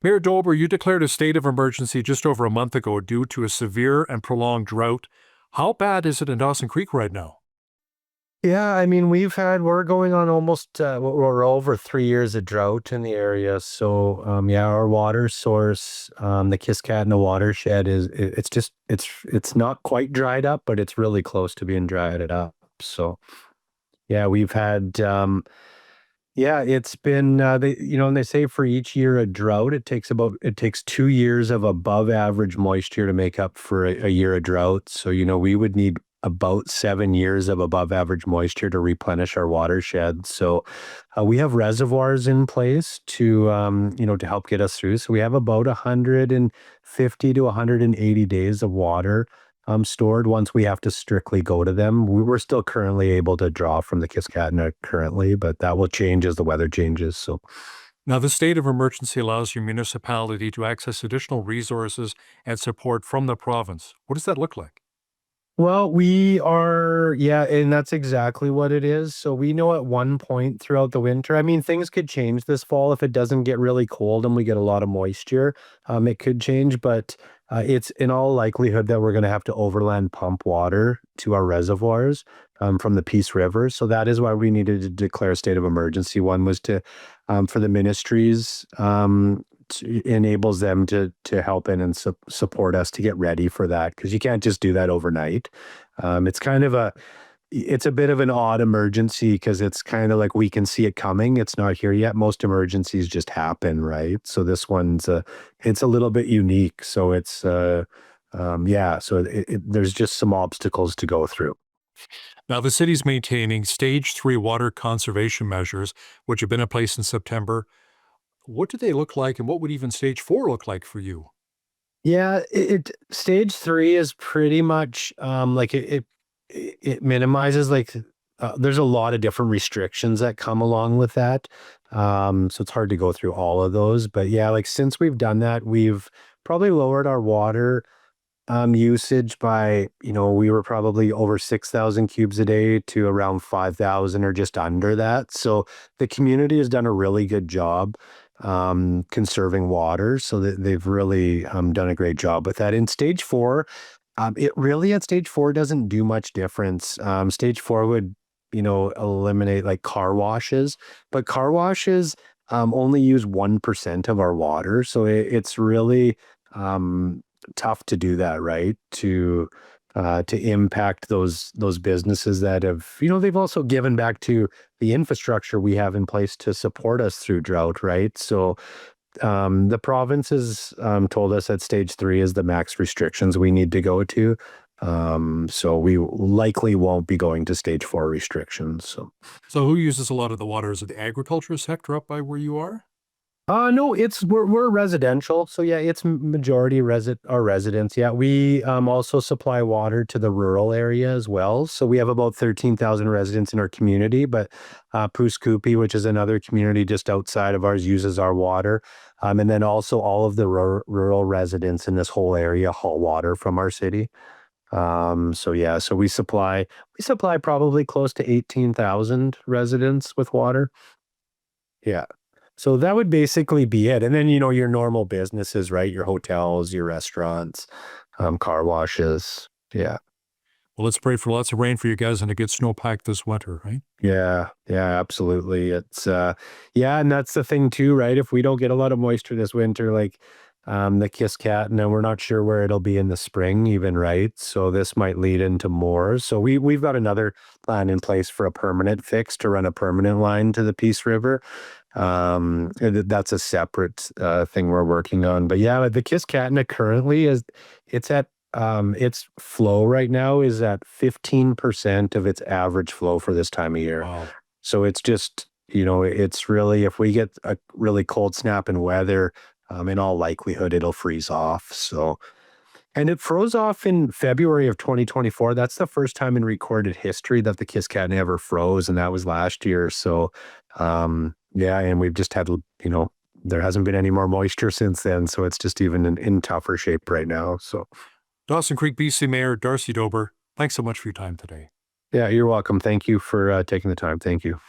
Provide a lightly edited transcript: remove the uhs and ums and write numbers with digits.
Mayor Dolber, you declared a state of emergency just over a month ago due to a severe and prolonged drought. How bad is it in Dawson Creek right now? Yeah, I mean, we're going on almost, we're over 3 years of drought in the area. So, yeah, our water source, the Kiskatna watershed it's not quite dried up, but it's really close to being dried up. So, yeah, we've had, yeah, it's been, and they say for each year of drought, it takes 2 years of above average moisture to make up for a year of drought. So, we would need about 7 years of above average moisture to replenish our watershed. So, we have reservoirs in place to help get us through. So we have about 150 to 180 days of water stored once we have to strictly go to them. We're still currently able to draw from the Kiskatna currently, but that will change as the weather changes. So, Now, the state of emergency allows your municipality to access additional resources and support from the province. What does that look like? well, yeah, and that's exactly what it is. So we know at one point throughout the winter, I mean, things could change this fall if it doesn't get really cold and we get a lot of moisture. It could change, but it's in all likelihood that we're going to have to overland pump water to our reservoirs from the Peace River. So that is why we needed to declare a state of emergency. One was for the ministries enables them to help in and support us to get ready for that because you can't just do that overnight. It's kind of it's a bit of an odd emergency because it's kind of like we can see it coming. It's not here yet. Most emergencies just happen, right? So this one's it's a little bit unique. So yeah. So there's just some obstacles to go through. Now, the city's maintaining stage three water conservation measures, which have been in place in September. What do they look like, and what would even stage four look like for you? Yeah, stage 3 is pretty much, like, it minimizes, like, there's a lot of different restrictions that come along with that, so it's hard to go through all of those, but yeah, like, since we've done that, we've probably lowered our water, usage by, we were probably over 6,000 cubes a day to around 5,000 or just under that. So the community has done a really good job conserving water. So that they've really done a great job with that. In stage four, it really at stage four doesn't do much difference. Stage four would, eliminate like car washes, but car washes only use 1% of our water. So it's really, um, tough to do that, right? To impact those businesses that have, they've also given back to the infrastructure we have in place to support us through drought, right? So the province has told us that stage 3 is the max restrictions we need to go to. So we likely won't be going to stage 4 restrictions. So So, who uses a lot of the water? Is it the agriculture sector up by where you are? no, we're residential, so yeah, it's majority our residents. Yeah, we also supply water to the rural area as well. So we have about 13,000 residents in our community, but Puskupi, which is another community just outside of ours, uses our water. And then also all of the rural residents in this whole area haul water from our city. So yeah, so we supply probably close to 18,000 residents with water. Yeah. So that would basically be it. And then, your normal businesses, right? Your hotels, your restaurants, car washes. Yeah. Well, let's pray for lots of rain for you guys and a good snowpack this winter, right? Yeah. Yeah, absolutely. Yeah. And that's the thing too, right? If we don't get a lot of moisture this winter, like, the Kiskatna, we're not sure where it'll be in the spring even, right? So this might lead into more. So we've got another plan in place for a permanent fix to run a permanent line to the Peace River. That's a separate thing we're working on. But yeah, the Kiskatna currently it's at its flow right now is at 15% of its average flow for this time of year. Wow. So it's just, it's really, if we get a really cold snap in weather, in all likelihood, it'll freeze off. So, and it froze off in February of 2024. That's the first time in recorded history that the Kiskatna ever froze, and that was last year. So, yeah, and we've just had, there hasn't been any more moisture since then. So it's just even in tougher shape right now. So, Dawson Creek, BC Mayor Darcy Dober, thanks so much for your time today. yeah, you're welcome. Thank you for taking the time. Thank you.